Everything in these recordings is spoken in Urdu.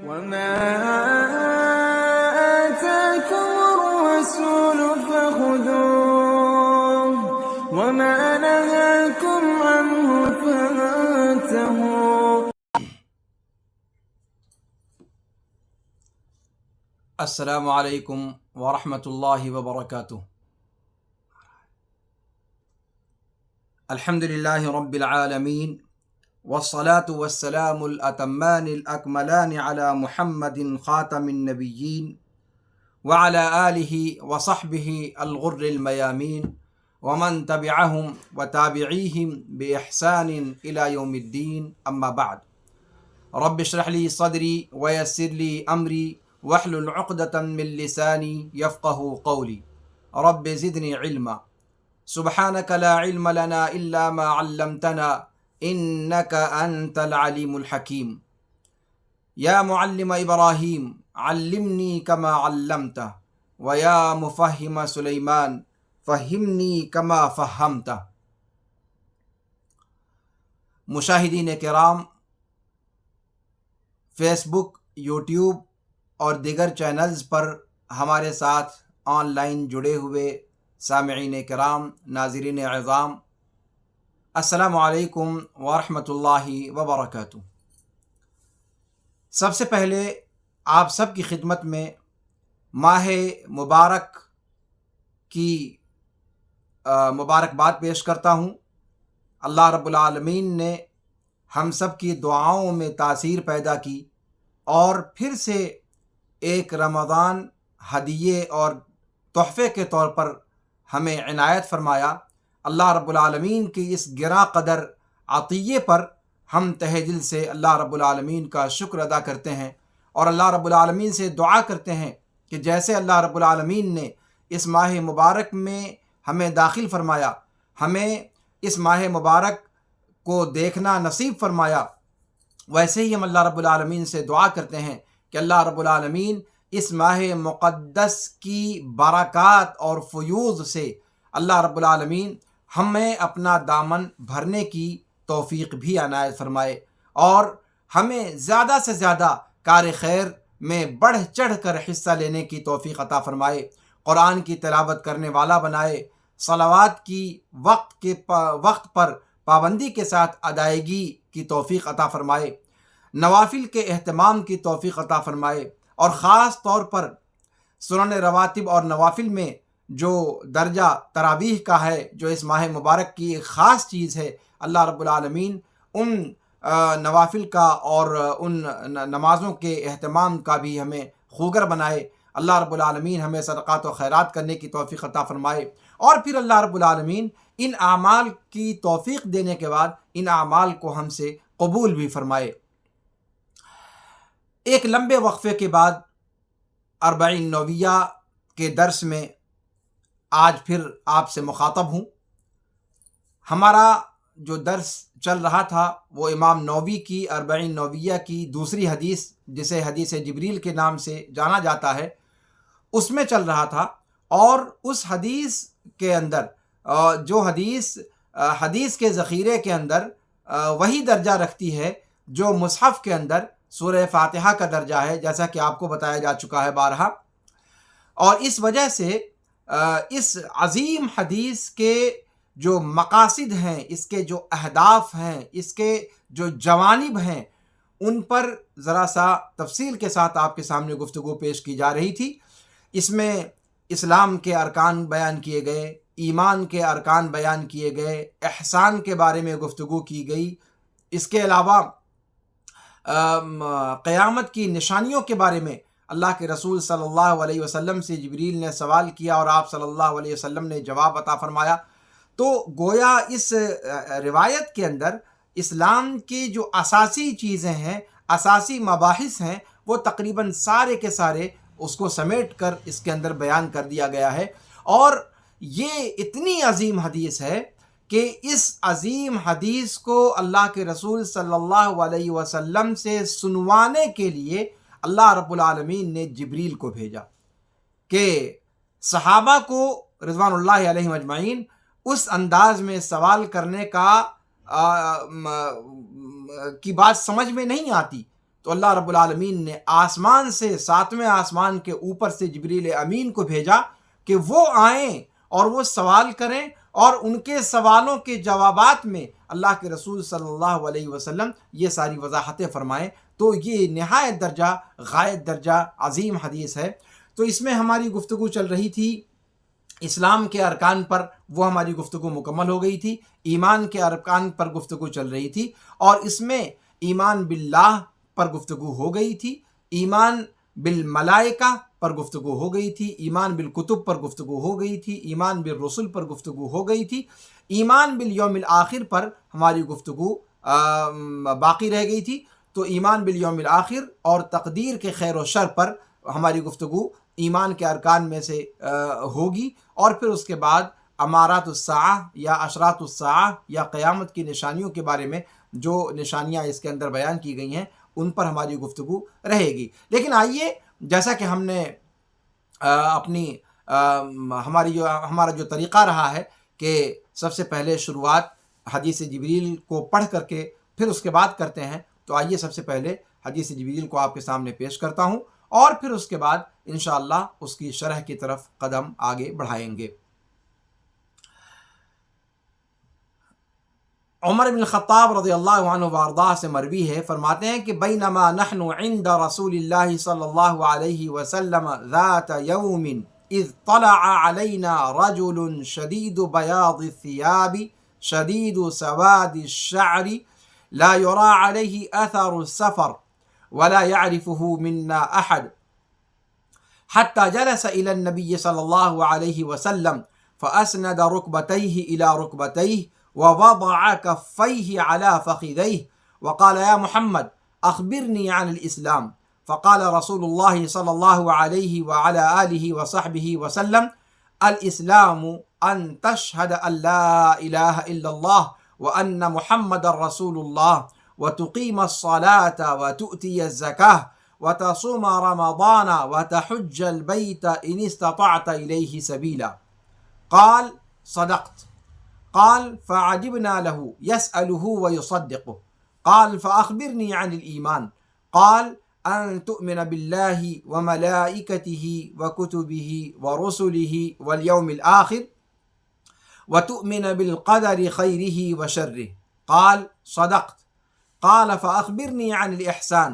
وما آتاكم الرسول فخذوه وما نهاكم عنه فانتهوا. السلام علیکم ورحمۃ اللہ وبرکاتہ. الحمد للہ رب العالمین والصلاة والسلام الأتمان الأكملان على محمد خاتم النبیین وعلى آلہ وصحبہ الغر الميامین ومن تبعهم وتابعیہم بإحسان إلى یوم الدین. اما بعد، رب اشرح لي صدری ويسر لي امری واحلل عقدة من لسانی يفقهوا قولی. رب زدنی علما سبحانك لا علم لنا إلا ما علمتنا إنك أنت العليم الحكيم. يا معلم إبراهيم علمني كما علمت ويا مفهم سليمان فهمني كما فهمت. مشاہدین کرام، فیس بک، یوٹیوب اور دیگر چینلز پر ہمارے ساتھ آن لائن جڑے ہوئے سامعین کرام، ناظرین اعظام، السلام علیکم ورحمۃ اللہ وبرکاتہ. سب سے پہلے آپ سب کی خدمت میں ماہ مبارک کی مبارکباد پیش کرتا ہوں. اللہ رب العالمین نے ہم سب کی دعاؤں میں تاثیر پیدا کی اور پھر سے ایک رمضان ہدیے اور تحفے کے طور پر ہمیں عنایت فرمایا. اللہ رب العالمین کی اس گراں قدر عطیے پر ہم تہہ دل سے اللہ رب العالمین کا شکر ادا کرتے ہیں اور اللہ رب العالمین سے دعا کرتے ہیں کہ جیسے اللہ رب العالمین نے اس ماہ مبارک میں ہمیں داخل فرمایا، ہمیں اس ماہ مبارک کو دیکھنا نصیب فرمایا، ویسے ہی ہم اللہ رب العالمین سے دعا کرتے ہیں کہ اللہ رب العالمین اس ماہ مقدس کی برکات اور فیوض سے اللہ رب العالمین ہمیں اپنا دامن بھرنے کی توفیق بھی عنایت فرمائے اور ہمیں زیادہ سے زیادہ کار خیر میں بڑھ چڑھ کر حصہ لینے کی توفیق عطا فرمائے، قرآن کی تلاوت کرنے والا بنائے، صلوات کی وقت پر پابندی کے ساتھ ادائیگی کی توفیق عطا فرمائے، نوافل کے اہتمام کی توفیق عطا فرمائے اور خاص طور پر سنن رواتب اور نوافل میں جو درجہ تراویح کا ہے، جو اس ماہ مبارک کی ایک خاص چیز ہے، اللہ رب العالمین ان نوافل کا اور ان نمازوں کے اہتمام کا بھی ہمیں خوگر بنائے. اللہ رب العالمین ہمیں صدقات و خیرات کرنے کی توفیق عطا فرمائے اور پھر اللہ رب العالمین ان اعمال کی توفیق دینے کے بعد ان اعمال کو ہم سے قبول بھی فرمائے. ایک لمبے وقفے کے بعد اربعین نوویہ کے درس میں آج پھر آپ سے مخاطب ہوں. ہمارا جو درس چل رہا تھا وہ امام نووی کی اربعین نوویہ کی دوسری حدیث، جسے حدیث جبریل کے نام سے جانا جاتا ہے، اس میں چل رہا تھا. اور اس حدیث کے اندر جو حدیث کے ذخیرے کے اندر وہی درجہ رکھتی ہے جو مصحف کے اندر سورہ فاتحہ کا درجہ ہے، جیسا کہ آپ کو بتایا جا چکا ہے بارہا. اور اس وجہ سے اس عظیم حدیث کے جو مقاصد ہیں، اس کے جو اہداف ہیں، اس کے جو جوانب ہیں، ان پر ذرا سا تفصیل کے ساتھ آپ کے سامنے گفتگو پیش کی جا رہی تھی. اس میں اسلام کے ارکان بیان کیے گئے، ایمان کے ارکان بیان کیے گئے، احسان کے بارے میں گفتگو کی گئی. اس کے علاوہ قیامت کی نشانیوں کے بارے میں اللہ کے رسول صلی اللہ علیہ وسلم سے جبریل نے سوال کیا اور آپ صلی اللہ علیہ وسلم نے جواب عطا فرمایا. تو گویا اس روایت کے اندر اسلام کی جو اساسی چیزیں ہیں، اساسی مباحث ہیں، وہ تقریباً سارے کے سارے اس کو سمیٹ کر اس کے اندر بیان کر دیا گیا ہے. اور یہ اتنی عظیم حدیث ہے کہ اس عظیم حدیث کو اللہ کے رسول صلی اللہ علیہ وسلم سے سنوانے کے لیے اللہ رب العالمین نے جبریل کو بھیجا کہ صحابہ کو رضوان اللہ علیہم اجمعین اس انداز میں سوال کرنے کی بات سمجھ میں نہیں آتی. تو اللہ رب العالمین نے آسمان سے 7ویں آسمان کے اوپر سے جبریل امین کو بھیجا کہ وہ آئیں اور وہ سوال کریں اور ان کے سوالوں کے جوابات میں اللہ کے رسول صلی اللہ علیہ وسلم یہ ساری وضاحتیں فرمائیں۔ تو یہ نہایت درجہ غایت درجہ عظیم حدیث ہے۔ تو اس میں ہماری گفتگو چل رہی تھی اسلام کے ارکان پر، وہ ہماری گفتگو مکمل ہو گئی تھی۔ ایمان کے ارکان پر گفتگو چل رہی تھی، اور اس میں ایمان باللہ پر گفتگو ہو گئی تھی، ایمان بالملائکہ پر گفتگو ہو گئی تھی، ایمان بالکتب پر گفتگو ہو گئی تھی، ایمان بالرسل پر گفتگو ہو گئی تھی، ایمان بالیوم الآخر پر ہماری گفتگو باقی رہ گئی تھی۔ تو ایمان بالیوم الآخر اور تقدیر کے خیر و شر پر ہماری گفتگو ایمان کے ارکان میں سے ہوگی، اور پھر اس کے بعد امارات الساعہ یا اشراط الساعہ یا قیامت کی نشانیوں کے بارے میں جو نشانیاں اس کے اندر بیان کی گئی ہیں ان پر ہماری گفتگو رہے گی۔ لیکن آئیے، جیسا کہ ہم نے ہمارا جو طریقہ رہا ہے کہ سب سے پہلے شروعات حدیث جبریل کو پڑھ کر کے پھر اس کے بعد کرتے ہیں، تو آئیے سب سے پہلے حدیث جبریل کو آپ کے سامنے پیش کرتا ہوں، اور پھر اس کے بعد انشاءاللہ اس کی شرح کی طرف قدم آگے بڑھائیں گے۔ عمر بن الخطاب رضی اللہ عنہ وارضاہ سے مروی ہے، فرماتے ہیں کہ بینما نحن عند رسول اللہ صلی اللہ علیہ وسلم ذات یوم اذ طلع علینا رجل شدید بیاض الثیاب شدید سواد الشعر لا يرى عليه اثر السفر ولا يعرفه منا احد حتى جلس الى النبي صلى الله عليه وسلم فاسند ركبتيه الى ركبتيه ووضع كفيه على فخذيه وقال يا محمد أخبرني عن الإسلام، فقال رسول الله صلى الله عليه وعلى آله وصحبه وسلم الإسلام أن تشهد أن لا إله إلا الله وأن محمد رسول الله وتقيم الصلاة وتؤتي الزكاة وتصوم رمضان وتحج البيت إن استطعت إليه سبيلا. قال صدقت. قال فعجبنا له يسأله ويصدقه. قال فأخبرني عن الإيمان. قال أن تؤمن بالله وملائكته وكتبه ورسله واليوم الآخر وتؤمن بالقدر خيره وشره. قال صدقت. قال فأخبرني عن الإحسان.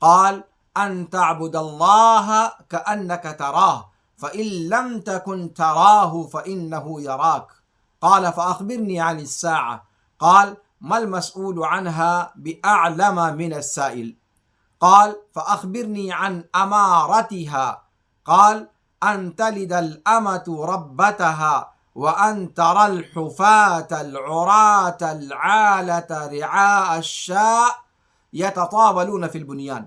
قال أن تعبد الله كأنك تراه فإن لم تكن تراه فإنه يراك. قال فأخبرني عن الساعة. قال ما المسؤول عنها بأعلم من السائل. قال فأخبرني عن أمارتها. قال أن تلد الأمة ربتها وأن ترى الحفاة العراة العالة رعاء الشاء يتطاولون في البنيان.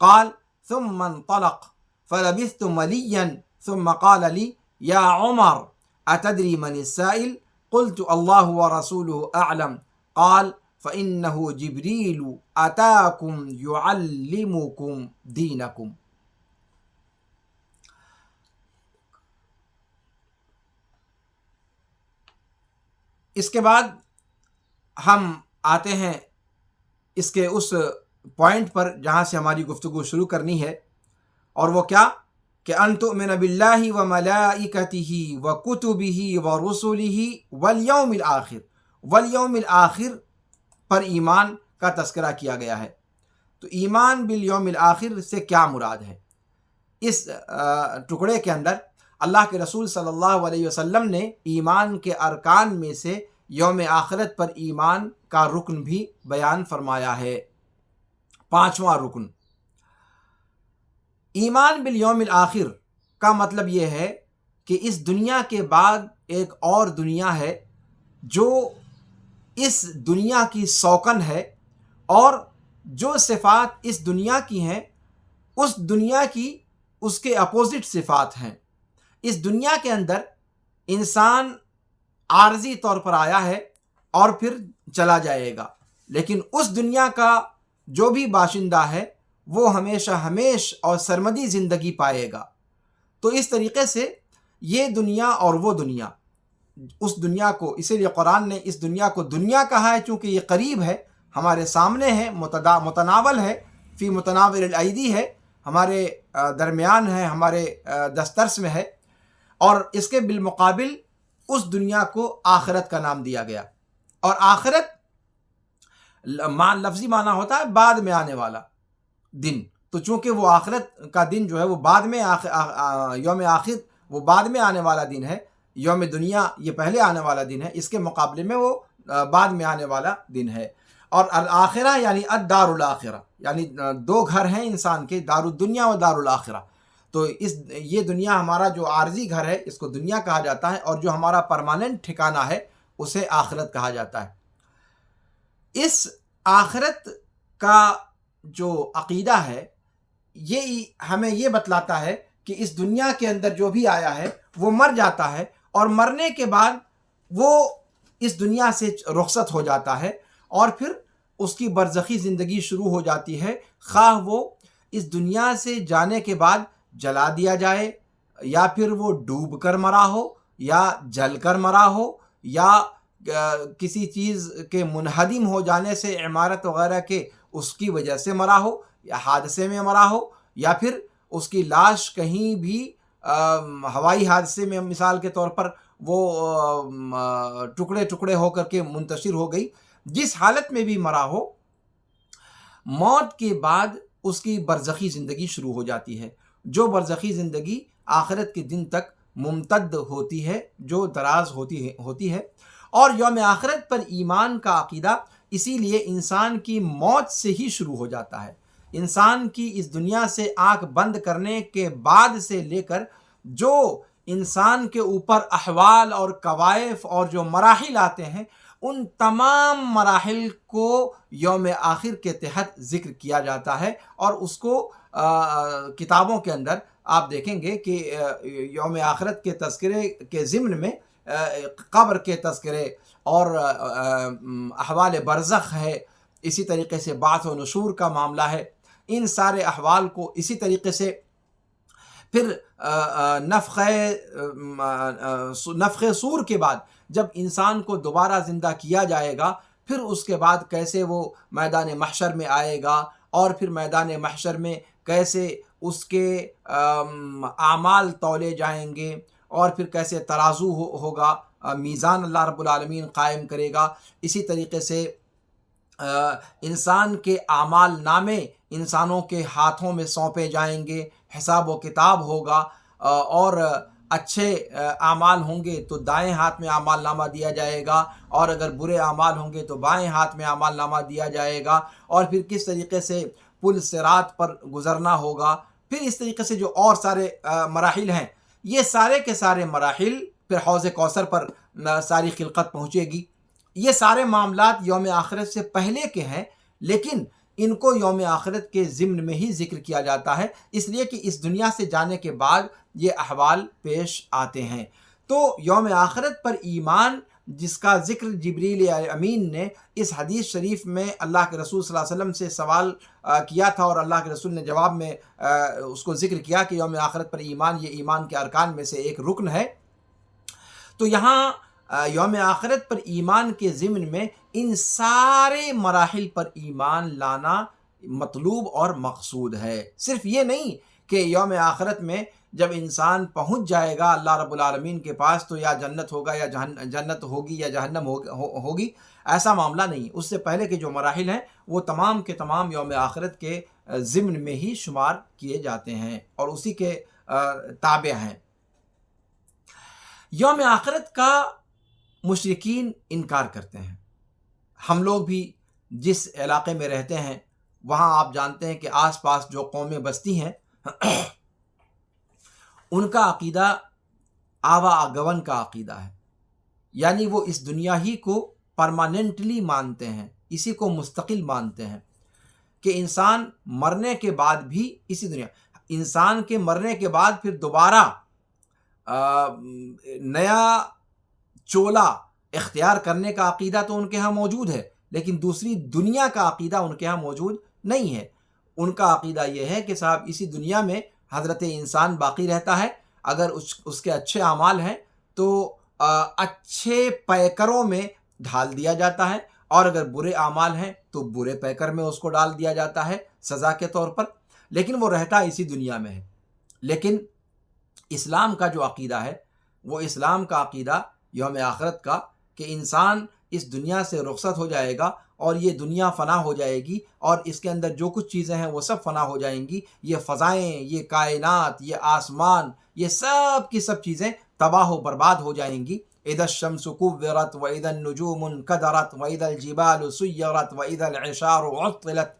قال ثم انطلق فلبثت مليا ثم قال لي يا عمر أتدري من السائل؟ قلت الله ورسوله أعلم. قال فإنه جبريل أتاكم يعلمكم دينكم. اس کے بعد ہم آتے ہیں اس کے اس پوائنٹ پر جہاں سے ہماری گفتگو شروع کرنی ہے، اور وہ کیا کہ ان تؤمن باللہ وملائکتہ وکتبہ ورسلہ والیوم الآخر. والیوم الآخر پر ایمان کا تذکرہ کیا گیا ہے۔ تو ایمان بالیوم الآخر سے کیا مراد ہے؟ اس ٹکڑے کے اندر اللہ کے رسول صلی اللہ علیہ وسلم نے ایمان کے ارکان میں سے یوم آخرت پر ایمان کا رکن بھی بیان فرمایا ہے، 5واں رکن۔ ایمان بالیوم الآخر کا مطلب یہ ہے کہ اس دنیا کے بعد ایک اور دنیا ہے جو اس دنیا کی سوکن ہے، اور جو صفات اس دنیا کی ہیں اس دنیا کی اس کے اپوزٹ صفات ہیں۔ اس دنیا کے اندر انسان عارضی طور پر آیا ہے اور پھر چلا جائے گا، لیکن اس دنیا کا جو بھی باشندہ ہے وہ ہمیشہ ہمیش اور سرمدی زندگی پائے گا۔ تو اس طریقے سے یہ دنیا اور وہ دنیا، اس دنیا کو، اسی لیے قرآن نے اس دنیا کو دنیا کہا ہے چونکہ یہ قریب ہے، ہمارے سامنے ہے، متناول ہے، فی متناول الایدی ہے، ہمارے درمیان ہے، ہمارے دسترس میں ہے، اور اس کے بالمقابل اس دنیا کو آخرت کا نام دیا گیا۔ اور آخرت لفظی معنی ہوتا ہے بعد میں آنے والا دن، تو چونکہ وہ آخرت کا دن جو ہے وہ بعد میں یوم آخر وہ بعد میں آنے والا دن ہے، یوم دنیا یہ پہلے آنے والا دن ہے، اس کے مقابلے میں وہ بعد میں آنے والا دن ہے۔ اور الآخرہ یعنی الدار الآخرہ، یعنی دو گھر ہیں انسان کے، دار الدنیا و دار الآخرہ۔ تو یہ دنیا ہمارا جو عارضی گھر ہے اس کو دنیا کہا جاتا ہے، اور جو ہمارا پرماننٹ ٹھکانہ ہے اسے آخرت کہا جاتا ہے۔ اس آخرت کا جو عقیدہ ہے یہ ہمیں یہ بتلاتا ہے کہ اس دنیا کے اندر جو بھی آیا ہے وہ مر جاتا ہے، اور مرنے کے بعد وہ اس دنیا سے رخصت ہو جاتا ہے، اور پھر اس کی برزخی زندگی شروع ہو جاتی ہے، خواہ وہ اس دنیا سے جانے کے بعد جلا دیا جائے، یا پھر وہ ڈوب کر مرا ہو، یا جل کر مرا ہو، یا کسی چیز کے منہدم ہو جانے سے، عمارت وغیرہ کے اس کی وجہ سے مرا ہو، یا حادثے میں مرا ہو، یا پھر اس کی لاش کہیں بھی ہوائی حادثے میں مثال کے طور پر وہ ٹکڑے ٹکڑے ہو کر کے منتشر ہو گئی۔ جس حالت میں بھی مرا ہو، موت کے بعد اس کی برزخی زندگی شروع ہو جاتی ہے، جو برزخی زندگی آخرت کے دن تک ممتد ہوتی ہے، جو دراز ہوتی ہے۔ اور یوم آخرت پر ایمان کا عقیدہ اسی لیے انسان کی موت سے ہی شروع ہو جاتا ہے۔ انسان کی اس دنیا سے آنکھ بند کرنے کے بعد سے لے کر جو انسان کے اوپر احوال اور کوائف اور جو مراحل آتے ہیں، ان تمام مراحل کو یوم آخر کے تحت ذکر کیا جاتا ہے، اور اس کو کتابوں کے اندر آپ دیکھیں گے کہ یوم آخرت کے تذکرے کے ضمن میں قبر کے تذکرے اور احوال برزخ ہے، اسی طریقے سے بعث و نشور کا معاملہ ہے، ان سارے احوال کو اسی طریقے سے پھر نفخ صور کے بعد جب انسان کو دوبارہ زندہ کیا جائے گا، پھر اس کے بعد کیسے وہ میدان محشر میں آئے گا، اور پھر میدان محشر میں کیسے اس کے اعمال تولے جائیں گے، اور پھر کیسے ترازو ہوگا، میزان اللہ رب العالمین قائم کرے گا۔ اسی طریقے سے انسان کے اعمال نامے انسانوں کے ہاتھوں میں سونپے جائیں گے، حساب و کتاب ہوگا، اور اچھے اعمال ہوں گے تو دائیں ہاتھ میں اعمال نامہ دیا جائے گا، اور اگر برے اعمال ہوں گے تو بائیں ہاتھ میں اعمال نامہ دیا جائے گا، اور پھر کس طریقے سے پل صراط پر گزرنا ہوگا، پھر اس طریقے سے جو اور سارے مراحل ہیں، یہ سارے کے سارے مراحل، پھر حوض کوثر پر ساری خلقت پہنچے گی۔ یہ سارے معاملات یوم آخرت سے پہلے کے ہیں، لیکن ان کو یوم آخرت کے ضمن میں ہی ذکر کیا جاتا ہے، اس لیے کہ اس دنیا سے جانے کے بعد یہ احوال پیش آتے ہیں۔ تو یوم آخرت پر ایمان، جس کا ذکر جبریل امین نے اس حدیث شریف میں اللہ کے رسول صلی اللہ علیہ وسلم سے سوال کیا تھا، اور اللہ کے رسول نے جواب میں اس کو ذکر کیا کہ یوم آخرت پر ایمان یہ ایمان کے ارکان میں سے ایک رکن ہے۔ تو یہاں یوم آخرت پر ایمان کے ضمن میں ان سارے مراحل پر ایمان لانا مطلوب اور مقصود ہے۔ صرف یہ نہیں کہ یوم آخرت میں جب انسان پہنچ جائے گا اللہ رب العالمین کے پاس تو یا جنت ہوگا یا جنت ہوگی یا جہنم ہوگی، ایسا معاملہ نہیں۔ اس سے پہلے کے جو مراحل ہیں وہ تمام کے تمام یوم آخرت کے ضمن میں ہی شمار کیے جاتے ہیں اور اسی کے تابع ہیں۔ یوم آخرت کا مشرکین انکار کرتے ہیں۔ ہم لوگ بھی جس علاقے میں رہتے ہیں وہاں آپ جانتے ہیں کہ آس پاس جو قومیں بستی ہیں ان کا عقیدہ آوا گون کا عقیدہ ہے، یعنی وہ اس دنیا ہی کو پرماننٹلی مانتے ہیں، اسی کو مستقل مانتے ہیں کہ انسان مرنے کے بعد بھی اسی دنیا، انسان کے مرنے کے بعد پھر دوبارہ نیا چولا اختیار کرنے کا عقیدہ تو ان کے ہاں موجود ہے، لیکن دوسری دنیا کا عقیدہ ان کے ہاں موجود نہیں ہے۔ ان کا عقیدہ یہ ہے کہ صاحب اسی دنیا میں حضرت انسان باقی رہتا ہے، اگر اس کے اچھے اعمال ہیں تو اچھے پیکروں میں ڈھال دیا جاتا ہے، اور اگر برے اعمال ہیں تو برے پیکر میں اس کو ڈال دیا جاتا ہے، سزا کے طور پر، لیکن وہ رہتا اسی دنیا میں ہے۔ لیکن اسلام کا جو عقیدہ ہے وہ اسلام کا عقیدہ یوم آخرت کا، کہ انسان اس دنیا سے رخصت ہو جائے گا اور یہ دنیا فنا ہو جائے گی، اور اس کے اندر جو کچھ چیزیں ہیں وہ سب فنا ہو جائیں گی، یہ فضائیں، یہ کائنات، یہ آسمان، یہ سب کی سب چیزیں تباہ و برباد ہو جائیں گی۔ اذا الشمس كورت واذا النجوم انكدرت واذا الجبال سيرت واذا العشار عطلت،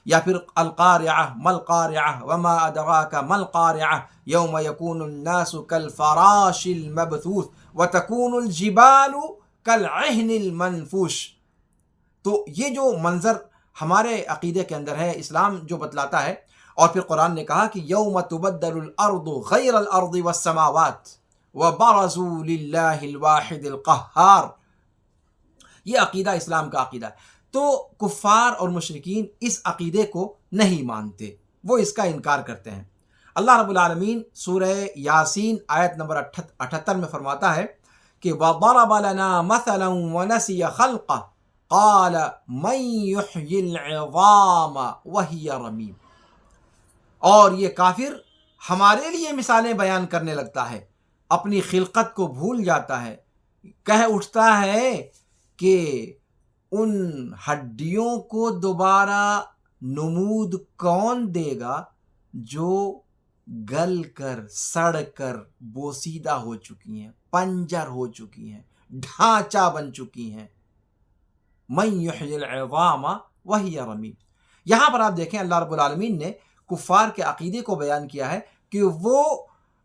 یا پھر القارعہ ما القارعہ وما ادراک ما القارعہ یوم یکون الناس کالفراش المبثوث وتکون الجبال کالعہن المنفوش۔ تو یہ جو منظر ہمارے عقیدے کے اندر ہے، اسلام جو بتلاتا ہے، اور پھر قرآن نے کہا کہ یوم تبدل الارض غیر الارض والسماوات وبرزوا للہ الواحد القہار، یہ عقیدہ اسلام کا عقیدہ ہے۔ تو کفار اور مشرکین اس عقیدے کو نہیں مانتے، وہ اس کا انکار کرتے ہیں۔ اللہ رب العالمین سورہ یاسین آیت نمبر 78 میں فرماتا ہے کہ وَضَرَبَ لَنَا مَثَلًا وَنَسِيَ خَلْقَهُ قَالَ مَن يُحْيِي الْعِظَامَ وَهِيَ رَمِيمٌ، اور یہ کافر ہمارے لیے مثالیں بیان کرنے لگتا ہے، اپنی خلقت کو بھول جاتا ہے، کہہ اٹھتا ہے کہ ان ہڈیوں کو دوبارہ نمود کون دے گا جو گل کر سڑ کر بوسیدہ ہو چکی ہیں، پنجر ہو چکی ہیں، ڈھانچہ بن چکی ہیں۔ من یحیی العظام وہی رمیم، یہاں پر آپ دیکھیں اللہ رب العالمین نے کفار کے عقیدے کو بیان کیا ہے کہ وہ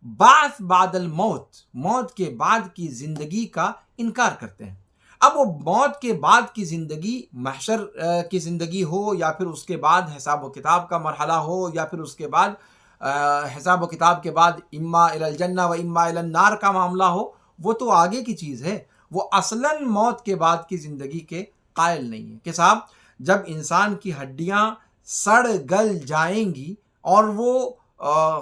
بعث بعد الموت، موت کے بعد کی زندگی کا انکار کرتے ہیں۔ اب وہ موت کے بعد کی زندگی محشر کی زندگی ہو، یا پھر اس کے بعد حساب و کتاب کا مرحلہ ہو، یا پھر اس کے بعد حساب و کتاب کے بعد اما الی الجنہ و اما الی النار کا معاملہ ہو، وہ تو آگے کی چیز ہے، وہ اصلاً موت کے بعد کی زندگی کے قائل نہیں ہے۔ کہ صاحب جب انسان کی ہڈیاں سڑ گل جائیں گی اور وہ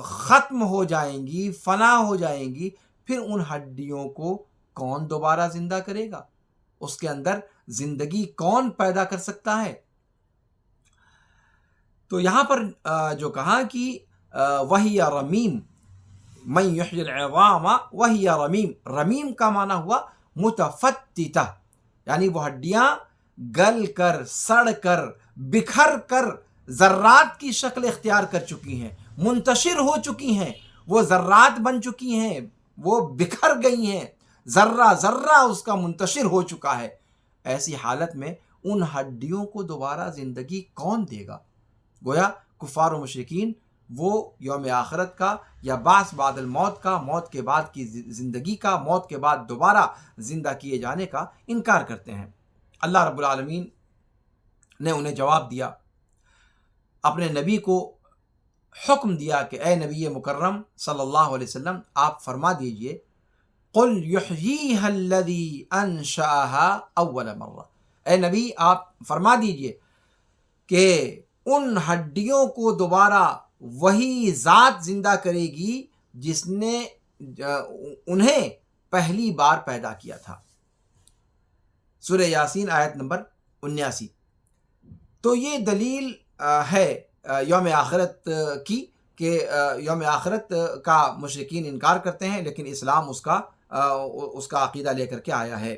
ختم ہو جائیں گی، فنا ہو جائیں گی، پھر ان ہڈیوں کو کون دوبارہ زندہ کرے گا؟ اس کے اندر زندگی کون پیدا کر سکتا ہے؟ تو یہاں پر جو کہا کہ وہی رمیم، من یحیی العظام وہی رمیم، رمیم کا معنی ہوا متفتتہ، یعنی وہ ہڈیاں گل کر سڑ کر بکھر کر ذرات کی شکل اختیار کر چکی ہیں، منتشر ہو چکی ہیں، وہ ذرات بن چکی ہیں، وہ بکھر گئی ہیں، ذرہ ذرہ اس کا منتشر ہو چکا ہے۔ ایسی حالت میں ان ہڈیوں کو دوبارہ زندگی کون دے گا؟ گویا کفار و مشرکین وہ یوم آخرت کا یا بعث بعد الموت کا، موت کے بعد کی زندگی کا، موت کے بعد دوبارہ زندہ کیے جانے کا انکار کرتے ہیں۔ اللہ رب العالمین نے انہیں جواب دیا، اپنے نبی کو حکم دیا کہ اے نبی مکرم صلی اللہ علیہ وسلم آپ فرما دیجئے قل یحییہا الذی انشأہا اول مرہ، اے نبی آپ فرما دیجئے کہ ان ہڈیوں کو دوبارہ وہی ذات زندہ کرے گی جس نے انہیں پہلی بار پیدا کیا تھا۔ سورہ یاسین آیت نمبر 79۔ تو یہ دلیل ہے یوم آخرت کی، کہ یوم آخرت کا مشرکین انکار کرتے ہیں، لیکن اسلام اس کا عقیدہ لے کر کے آیا ہے۔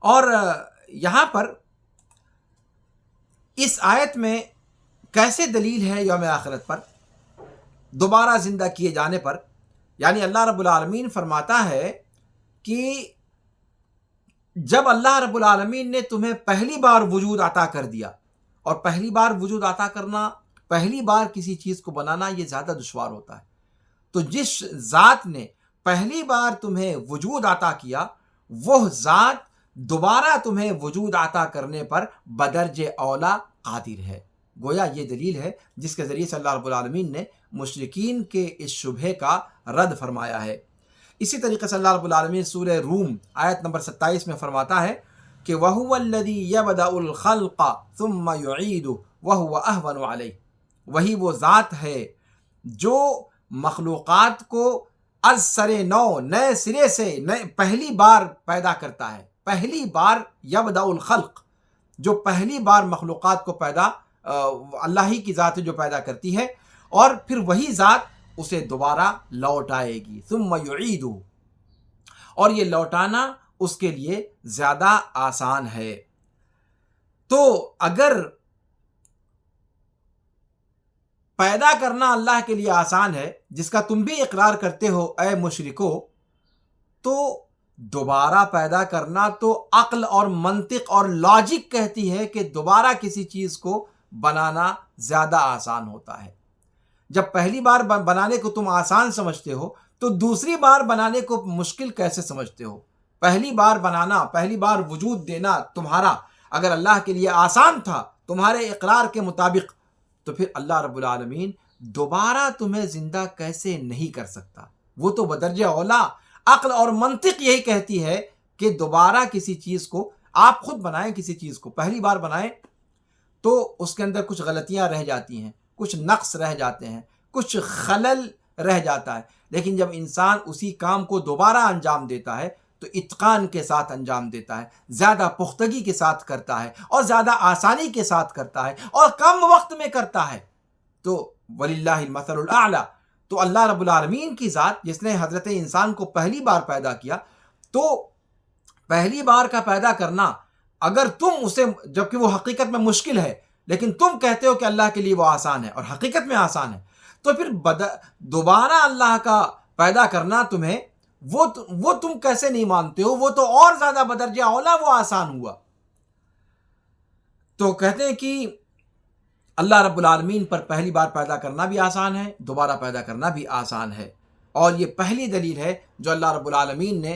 اور یہاں پر اس آیت میں کیسے دلیل ہے یوم آخرت پر، دوبارہ زندہ کیے جانے پر؟ یعنی اللہ رب العالمین فرماتا ہے کہ جب اللہ رب العالمین نے تمہیں پہلی بار وجود عطا کر دیا، اور پہلی بار وجود عطا کرنا، پہلی بار کسی چیز کو بنانا یہ زیادہ دشوار ہوتا ہے، تو جس ذات نے پہلی بار تمہیں وجود عطا کیا وہ ذات دوبارہ تمہیں وجود عطا کرنے پر بدرج اولا قادر ہے۔ گویا یہ دلیل ہے جس کے ذریعے سے اللہ رب العالمین نے مشرکین کے اس شبہے کا رد فرمایا ہے۔ اسی طریقے سے اللہ رب العالمین سورہ روم آیت نمبر 27 میں فرماتا ہے کہ وَهُوَ الَّذِي يَبْدَأُ الْخَلْقَ ثُمَّ يُعِيدُهُ وَهُوَ أَهْوَنُ عَلَيْهِ، وہی وہ ذات ہے جو مخلوقات کو از سر نو، نئے سرے سے پہلی بار پیدا کرتا ہے۔ پہلی بار یبدأ الخلق، جو پہلی بار مخلوقات کو پیدا اللہ ہی کی ذات ہے جو پیدا کرتی ہے، اور پھر وہی ذات اسے دوبارہ لوٹائے گی. ثم یعیدہ، اور یہ لوٹانا اس کے لیے زیادہ آسان ہے. تو اگر پیدا کرنا اللہ کے لیے آسان ہے، جس کا تم بھی اقرار کرتے ہو اے مشرکو، تو دوبارہ پیدا کرنا تو عقل اور منطق اور لاجک کہتی ہے کہ دوبارہ کسی چیز کو بنانا زیادہ آسان ہوتا ہے. جب پہلی بار بنانے کو تم آسان سمجھتے ہو تو دوسری بار بنانے کو مشکل کیسے سمجھتے ہو؟ پہلی بار بنانا، پہلی بار وجود دینا تمہارا اگر اللہ کے لیے آسان تھا تمہارے اقرار کے مطابق، تو پھر اللہ رب العالمین دوبارہ تمہیں زندہ کیسے نہیں کر سکتا؟ وہ تو بدرجہ اولا عقل اور منطق یہی کہتی ہے کہ دوبارہ کسی چیز کو آپ خود بنائیں، کسی چیز کو پہلی بار بنائیں تو اس کے اندر کچھ غلطیاں رہ جاتی ہیں، کچھ نقص رہ جاتے ہیں، کچھ خلل رہ جاتا ہے، لیکن جب انسان اسی کام کو دوبارہ انجام دیتا ہے تو اتقان کے ساتھ انجام دیتا ہے، زیادہ پختگی کے ساتھ کرتا ہے، اور زیادہ آسانی کے ساتھ کرتا ہے، اور کم وقت میں کرتا ہے. تو وَلِلَّهِ الْمَثَلُ الْأَعْلَى، تو اللہ رب العالمین کی ذات جس نے حضرت انسان کو پہلی بار پیدا کیا، تو پہلی بار کا پیدا کرنا اگر تم اسے، جبکہ وہ حقیقت میں مشکل ہے لیکن تم کہتے ہو کہ اللہ کے لیے وہ آسان ہے اور حقیقت میں آسان ہے، تو پھر دوبارہ اللہ کا پیدا کرنا تمہیں وہ تم کیسے نہیں مانتے ہو؟ وہ تو اور زیادہ بدرجہ اولا وہ آسان ہوا. تو کہتے ہیں کہ اللہ رب العالمین پر پہلی بار پیدا کرنا بھی آسان ہے، دوبارہ پیدا کرنا بھی آسان ہے. اور یہ پہلی دلیل ہے جو اللہ رب العالمین نے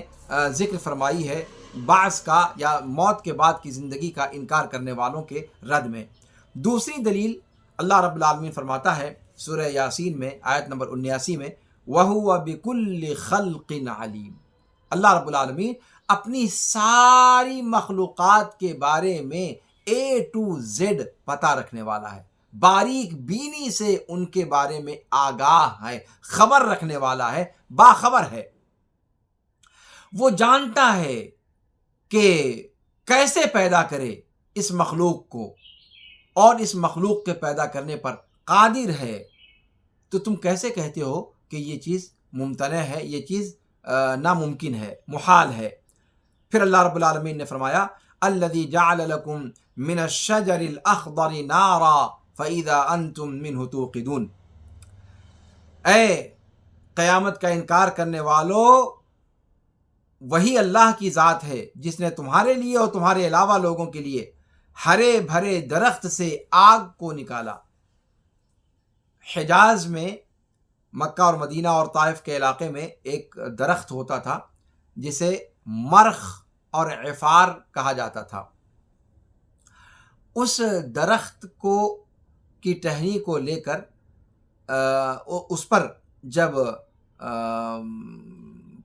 ذکر فرمائی ہے بعث کا یا موت کے بعد کی زندگی کا انکار کرنے والوں کے رد میں. دوسری دلیل اللہ رب العالمین فرماتا ہے سورہ یاسین میں آیت نمبر 79 میں، وَهُوَ بِكُلِّ خَلْقٍ عَلِيمٍ. اللہ رب العالمین اپنی ساری مخلوقات کے بارے میں A to Z پتہ رکھنے والا ہے، باریک بینی سے ان کے بارے میں آگاہ ہے، خبر رکھنے والا ہے، باخبر ہے. وہ جانتا ہے کہ کیسے پیدا کرے اس مخلوق کو، اور اس مخلوق کے پیدا کرنے پر قادر ہے. تو تم کیسے کہتے ہو کہ یہ چیز ممتنع ہے، یہ چیز ناممکن ہے، محال ہے؟ پھر اللہ رب العالمین نے فرمایا الذی جعل لکم من الشجر الاخضر نارا فاذا انتم منہ توقدون. اے قیامت کا انکار کرنے والو، وہی اللہ کی ذات ہے جس نے تمہارے لیے اور تمہارے علاوہ لوگوں کے لیے ہرے بھرے درخت سے آگ کو نکالا. حجاز میں، مکہ اور مدینہ اور طائف کے علاقے میں ایک درخت ہوتا تھا جسے مرخ اور عفار کہا جاتا تھا. اس درخت کی ٹہنی کو لے کر اس پر جب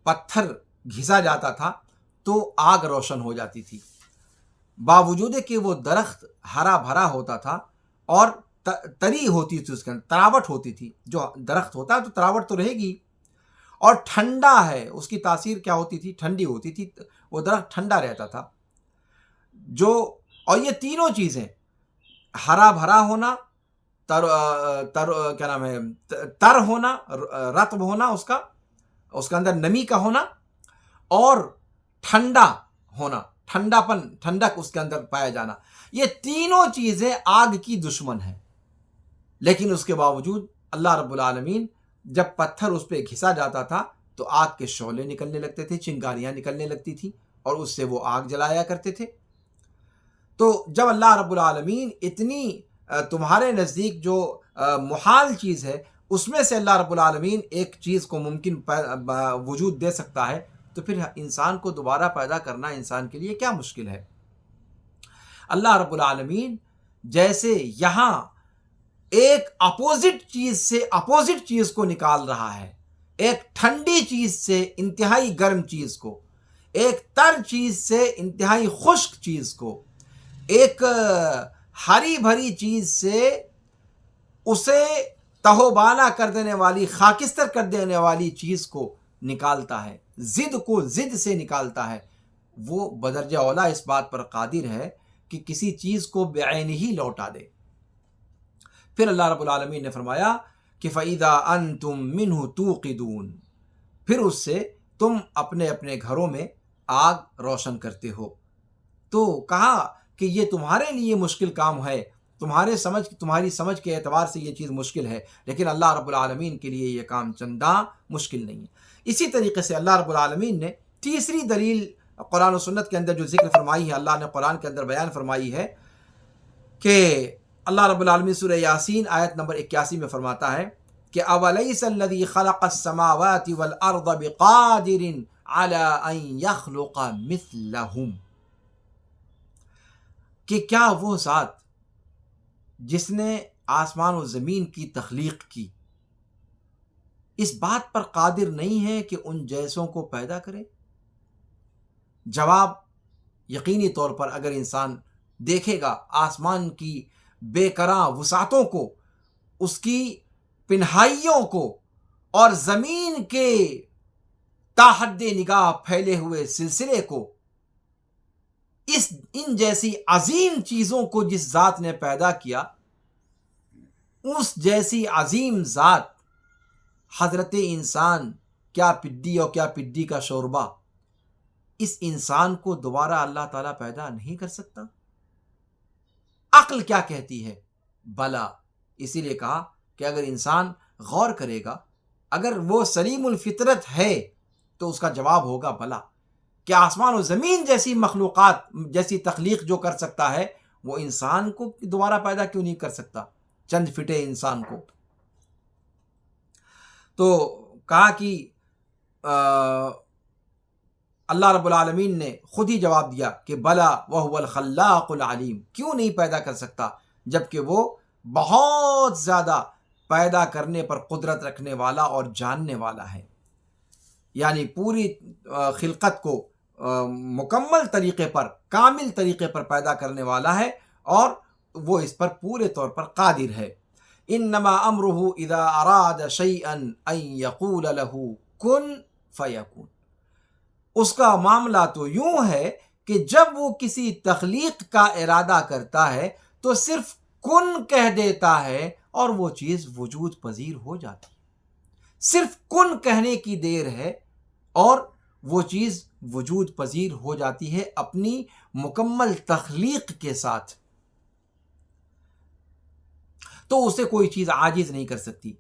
پتھر گھسا جاتا تھا تو آگ روشن ہو جاتی تھی، باوجود کہ وہ درخت ہرا بھرا ہوتا تھا اور تری ہوتی تھی، اس کے اندر تراوٹ ہوتی تھی. جو درخت ہوتا ہے تو تراوٹ تو رہے گی، اور ٹھنڈا ہے، اس کی تاثیر کیا ہوتی تھی؟ ٹھنڈی ہوتی تھی، وہ درخت ٹھنڈا رہتا تھا. اور یہ تینوں چیزیں، ہرا بھرا ہونا، کیا نام ہے، تر ہونا، رطب ہونا، اس کا اندر نمی کا ہونا، اور ٹھنڈا ہونا، ٹھنڈک اس کے اندر پایا جانا، یہ تینوں چیزیں آگ کی دشمن ہیں. لیکن اس کے باوجود اللہ رب العالمین جب پتھر اس پہ گھسا جاتا تھا تو آگ کے شعلے نکلنے لگتے تھے، چنگاریاں نکلنے لگتی تھی، اور اس سے وہ آگ جلایا کرتے تھے. تو جب اللہ رب العالمین اتنی تمہارے نزدیک جو محال چیز ہے اس میں سے اللہ رب العالمین ایک چیز کو ممکن وجود دے سکتا ہے، تو پھر انسان کو دوبارہ پیدا کرنا انسان کے لیے کیا مشکل ہے؟ اللہ رب العالمین جیسے یہاں ایک اپوزٹ چیز سے اپوزٹ چیز کو نکال رہا ہے، ایک ٹھنڈی چیز سے انتہائی گرم چیز کو، ایک تر چیز سے انتہائی خشک چیز کو، ایک ہری بھری چیز سے اسے تہوبالا کر دینے والی، خاکستر کر دینے والی چیز کو نکالتا ہے، ضد کو ضد سے نکالتا ہے. وہ بدرجہ اولا اس بات پر قادر ہے کہ کسی چیز کو بعین ہی لوٹا دے. پھر اللہ رب العالمین نے فرمایا کہ فَإِذَا أَنْتُم مِّنْهُ تُوقِدُونَ، پھر اس سے تم اپنے اپنے گھروں میں آگ روشن کرتے ہو۔ تو کہا کہ یہ تمہارے لیے مشکل کام ہے، تمہاری سمجھ کے اعتبار سے یہ چیز مشکل ہے، لیکن اللہ رب العالمین کے لیے یہ کام چندہ مشکل نہیں ہے۔ اسی طریقے سے اللہ رب العالمین نے تیسری دلیل قرآن و سنت کے اندر جو ذکر فرمائی ہے، اللہ نے قرآن کے اندر بیان فرمائی ہے کہ اللہ رب العالمین سورہ یاسین آیت نمبر 81 میں فرماتا ہے کہ اَوَلَيْسَ الَّذِي خَلَقَ السَّمَاوَاتِ وَالْأَرْضَ بِقَادِرٍ عَلَىٰ أَن يَخْلُقَ مِثْلَهُم، کہ کیا وہ ذات جس نے آسمان و زمین کی تخلیق کی اس بات پر قادر نہیں ہے کہ ان جیسوں کو پیدا کرے؟ جواب یقینی طور پر اگر انسان دیکھے گا آسمان کی بے کراں وسعتوں کو، اس کی پنہائیوں کو، اور زمین کے تاحد نگاہ پھیلے ہوئے سلسلے کو، ان جیسی عظیم چیزوں کو جس ذات نے پیدا کیا، اس جیسی عظیم ذات حضرت انسان، کیا پڈی اور کیا پڈی کا شوربہ، اس انسان کو دوبارہ اللہ تعالیٰ پیدا نہیں کر سکتا؟ عقل کیا کہتی ہے؟ بلا۔ اسی لیے کہا کہ اگر انسان غور کرے گا، اگر وہ سلیم الفطرت ہے تو اس کا جواب ہوگا بلا، کہ آسمان و زمین جیسی مخلوقات، جیسی تخلیق جو کر سکتا ہے، وہ انسان کو دوبارہ پیدا کیوں نہیں کر سکتا، چند فٹے انسان کو؟ تو کہا کہ اللہ رب العالمین نے خود ہی جواب دیا کہ بلا وَهُوَ الْخَلَّاقُ الْعَلِيمُ، کیوں نہیں پیدا کر سکتا جبکہ وہ بہت زیادہ پیدا کرنے پر قدرت رکھنے والا اور جاننے والا ہے۔ یعنی پوری خلقت کو مکمل طریقے پر، کامل طریقے پر پیدا کرنے والا ہے، اور وہ اس پر پورے طور پر قادر ہے۔ انما امرہ اذا اراد شیئا ان یقول له کن فیکون، اس کا معاملہ تو یوں ہے کہ جب وہ کسی تخلیق کا ارادہ کرتا ہے تو صرف کن کہہ دیتا ہے اور وہ چیز وجود پذیر ہو جاتی ہے۔ صرف کن کہنے کی دیر ہے اور وہ چیز وجود پذیر ہو جاتی ہے اپنی مکمل تخلیق کے ساتھ۔ تو اسے کوئی چیز عاجز نہیں کر سکتی۔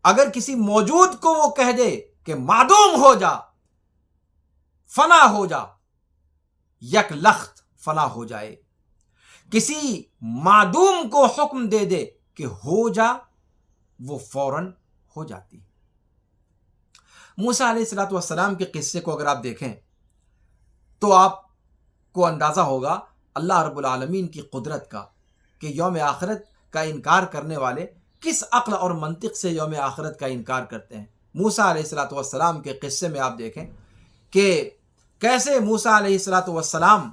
اگر کسی موجود کو وہ کہہ دے کہ معدوم ہو جا، فنا ہو جا، یک لخت فنا ہو جائے۔ کسی معدوم کو حکم دے دے کہ ہو جا، وہ فوراً ہو جاتی۔ موسیٰ علیہ السلام کے قصے کو اگر آپ دیکھیں تو آپ کو اندازہ ہوگا اللہ رب العالمین کی قدرت کا، کہ یوم آخرت کا انکار کرنے والے کس عقل اور منطق سے یوم آخرت کا انکار کرتے ہیں۔ موسیٰ علیہ السلام کے قصے میں آپ دیکھیں کہ کیسے موسیٰ علیہ السلام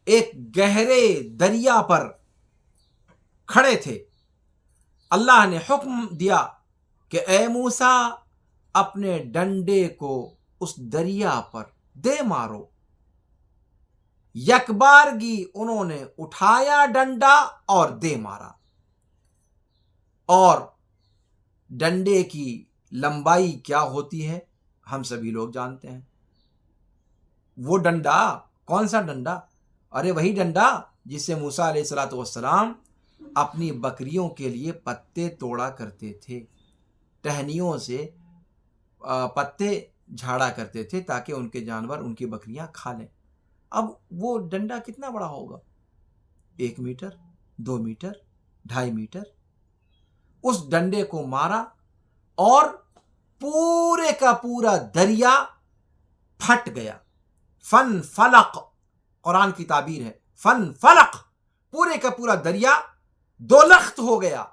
ایک گہرے دریا پر کھڑے تھے، اللہ نے حکم دیا کہ اے موسیٰ اپنے ڈنڈے کو اس دریا پر دے مارو۔ یک بارگی انہوں نے اٹھایا ڈنڈا اور دے مارا، اور ڈنڈے کی لمبائی کیا ہوتی ہے ہم سبھی لوگ جانتے ہیں۔ وہ ڈنڈا، کون سا ڈنڈا؟ ارے وہی ڈنڈا جس سے موسیٰ علیہ السلام اپنی بکریوں کے لیے پتے توڑا کرتے تھے، ٹہنیوں سے پتے جھاڑا کرتے تھے تاکہ ان کے جانور، ان کی بکریاں کھا لیں۔ اب وہ ڈنڈا کتنا بڑا ہوگا؟ 1 میٹر، 2 میٹر، 2.5 میٹر۔ اس ڈنڈے کو مارا اور پورے کا پورا دریا پھٹ گیا۔ فن فلق، قرآن کی تعبیر ہے، فن فلق، پورے کا پورا دریا 2 لخت ہو گیا۔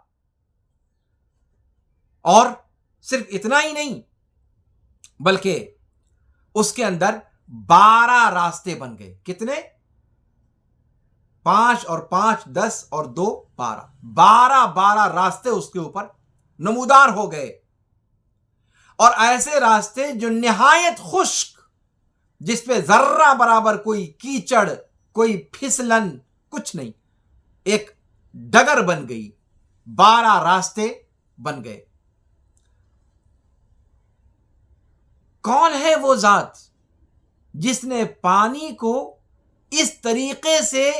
اور صرف اتنا ہی نہیں بلکہ اس کے اندر 12 راستے بن گئے۔ کتنے؟ 5 اور 5 10 اور 2 12 12 راستے اس کے اوپر نمودار ہو گئے، اور ایسے راستے جو نہایت خشک، جس پہ ذرہ برابر کوئی کیچڑ، کوئی پھسلن، کچھ نہیں، ایک ڈگر بن گئی، 12 راستے بن گئے۔ کون ہے وہ ذات جس نے پانی کو اس طریقے سے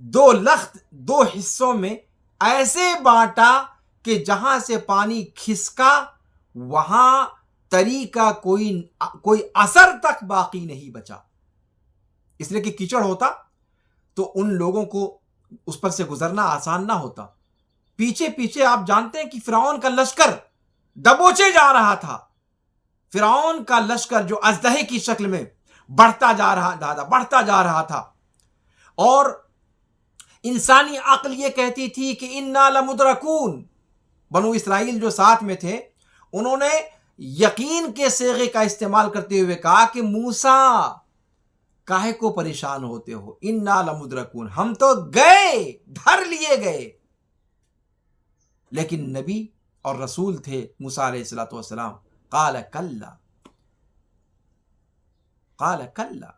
2 لخت 2 حصوں میں ایسے بانٹا کہ جہاں سے پانی کھسکا وہاں تری کا کوئی اثر تک باقی نہیں بچا؟ اس لیے کہ کیچڑ ہوتا تو ان لوگوں کو اس پر سے گزرنا آسان نہ ہوتا۔ پیچھے پیچھے آپ جانتے ہیں کہ فرعون کا لشکر دبوچے جا رہا تھا، فرعون کا لشکر جو اژدہے کی شکل میں بڑھتا جا رہا تھا، اور انسانی عقل یہ کہتی تھی کہ انا لمدرکون۔ بنو اسرائیل جو ساتھ میں تھے انہوں نے یقین کے صیغے کا استعمال کرتے ہوئے کہا کہ موسیٰ کاہے کو پریشان ہوتے ہو، انا لمدرکون، ہم تو گئے، دھر لیے گئے۔ لیکن نبی اور رسول تھے موسیٰ علیہ الصلوۃ والسلام، قال کلا، قال کلا،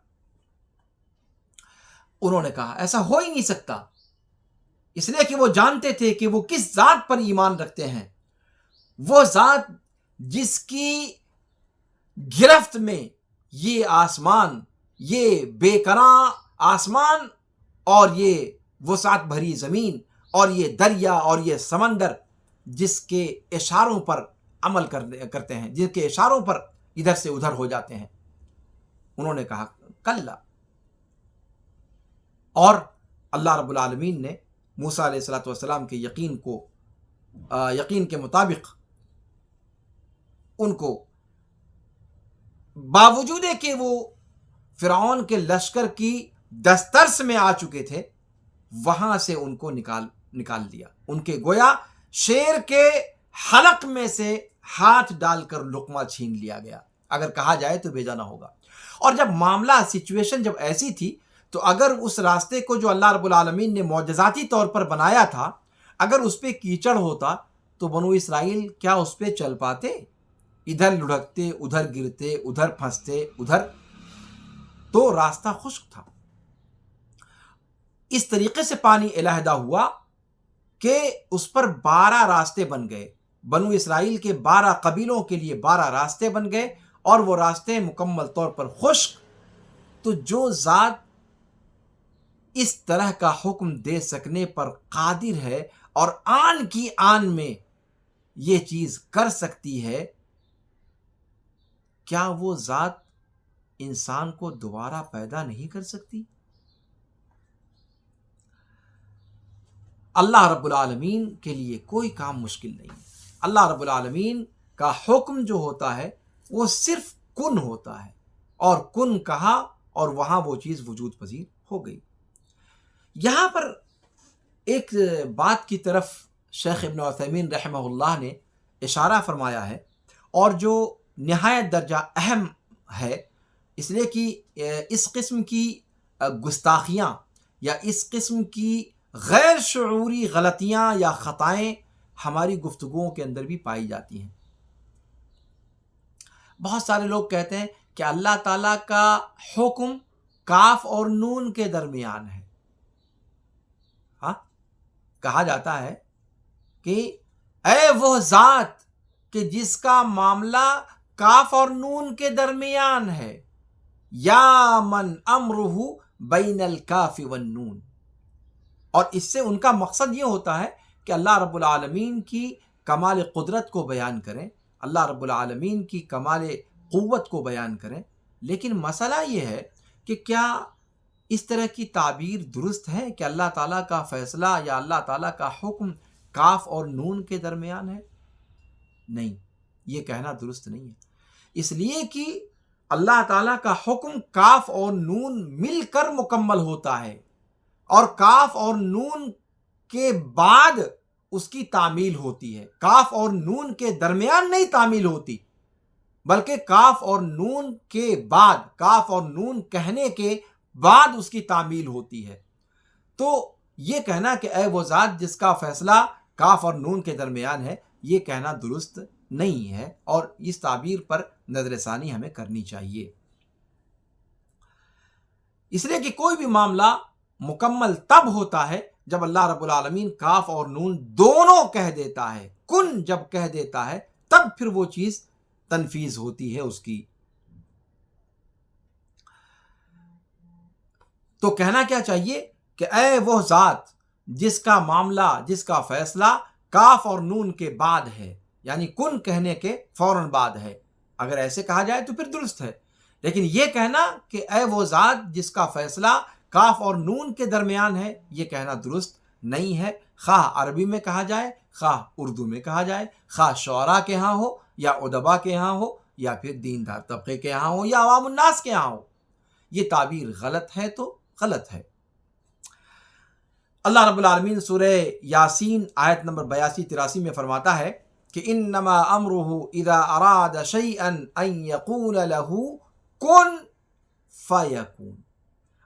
انہوں نے کہا ایسا ہو ہی نہیں سکتا، اس لیے کہ وہ جانتے تھے کہ وہ کس ذات پر ایمان رکھتے ہیں، وہ ذات جس کی گرفت میں یہ آسمان، یہ بے کناں آسمان اور یہ وسعت بھری زمین اور یہ دریا اور یہ سمندر جس کے اشاروں پر عمل کرتے ہیں، جن کے اشاروں پر ادھر سے ادھر ہو جاتے ہیں۔ انہوں نے کہا کلا، اور اللہ رب العالمین نے موسیٰ علیہ الصلوۃ والسلام کے یقین کے مطابق ان کو باوجود کہ وہ فرعون کے لشکر کی دسترس میں آ چکے تھے وہاں سے ان کو نکال دیا، ان کے گویا شیر کے حلق میں سے ہاتھ ڈال کر لقمہ چھین لیا گیا، اگر کہا جائے تو بھیجا نہ ہوگا۔ اور جب معاملہ سچویشن جب ایسی تھی تو اگر اس راستے کو جو اللہ رب العالمین نے معجزاتی طور پر بنایا تھا، اگر اس پہ کیچڑ ہوتا تو بنو اسرائیل کیا اس پہ چل پاتے؟ ادھر لڑکتے، ادھر گرتے، ادھر پھنستے، ادھر، تو راستہ خشک تھا۔ اس طریقے سے پانی علیحدہ ہوا کہ اس پر 12 راستے بن گئے، بنو اسرائیل کے 12 قبیلوں کے لیے 12 راستے بن گئے، اور وہ راستے مکمل طور پر خشک۔ تو جو ذات اس طرح کا حکم دے سکنے پر قادر ہے اور آن کی آن میں یہ چیز کر سکتی ہے، کیا وہ ذات انسان کو دوبارہ پیدا نہیں کر سکتی؟ اللہ رب العالمین کے لیے کوئی کام مشکل نہیں۔ اللہ رب العالمین کا حکم جو ہوتا ہے وہ صرف کن ہوتا ہے، اور کن کہا اور وہاں وہ چیز وجود پذیر ہو گئی۔ یہاں پر ایک بات کی طرف شیخ ابن عثیمین رحمہ اللہ نے اشارہ فرمایا ہے، اور جو نہایت درجہ اہم ہے، اس لیے کہ اس قسم کی گستاخیاں یا اس قسم کی غیر شعوری غلطیاں یا خطائیں ہماری گفتگوؤں کے اندر بھی پائی جاتی ہیں۔ بہت سارے لوگ کہتے ہیں کہ اللہ تعالیٰ کا حکم کاف اور نون کے درمیان ہے۔ ہاں، کہا جاتا ہے کہ اے وہ ذات کہ جس کا معاملہ کاف اور نون کے درمیان ہے، یا من امرہ بین الکاف والنون، اور اس سے ان کا مقصد یہ ہوتا ہے کہ اللہ رب العالمین کی کمال قدرت کو بیان کریں، اللہ رب العالمین کی کمال قوت کو بیان کریں۔ لیکن مسئلہ یہ ہے کہ کیا اس طرح کی تعبیر درست ہے کہ اللہ تعالیٰ کا فیصلہ یا اللہ تعالیٰ کا حکم کاف اور نون کے درمیان ہے؟ نہیں، یہ کہنا درست نہیں ہے، اس لیے کہ اللہ تعالیٰ کا حکم کاف اور نون مل کر مکمل ہوتا ہے، اور کاف اور نون کے بعد اس کی تعمیل ہوتی ہے، کاف اور نون کے درمیان نہیں تعمیل ہوتی، بلکہ کاف اور نون کے بعد، کاف اور نون کہنے کے بعد اس کی تعمیل ہوتی ہے۔ تو یہ کہنا کہ اے وہ ذات جس کا فیصلہ کاف اور نون کے درمیان ہے، یہ کہنا درست نہیں ہے، اور اس تعبیر پر نظر ثانی ہمیں کرنی چاہیے۔ اس لیے کہ کوئی بھی معاملہ مکمل تب ہوتا ہے جب اللہ رب العالمین کاف اور نون دونوں کہہ دیتا ہے، کن جب کہہ دیتا ہے، تب پھر وہ چیز تنفیذ ہوتی ہے اس کی۔ تو کہنا کیا چاہیے کہ اے وہ ذات جس کا معاملہ، جس کا فیصلہ کاف اور نون کے بعد ہے، یعنی کن کہنے کے فوراً بعد ہے۔ اگر ایسے کہا جائے تو پھر درست ہے، لیکن یہ کہنا کہ اے وہ ذات جس کا فیصلہ کاف اور نون کے درمیان ہے، یہ کہنا درست نہیں ہے، خواہ عربی میں کہا جائے، خواہ اردو میں کہا جائے، خواہ شعراء کے ہاں ہو یا ادبا کے ہاں ہو یا پھر دیندار طبقے کے ہاں ہو یا عوام الناس کے ہاں ہو۔ یہ تعبیر غلط ہے تو غلط ہے۔ اللہ رب العالمین سورہ یاسین آیت نمبر 82-83 میں فرماتا ہے کہ انما امرہ اذا اراد شیئا ان یقول له کن فیکون۔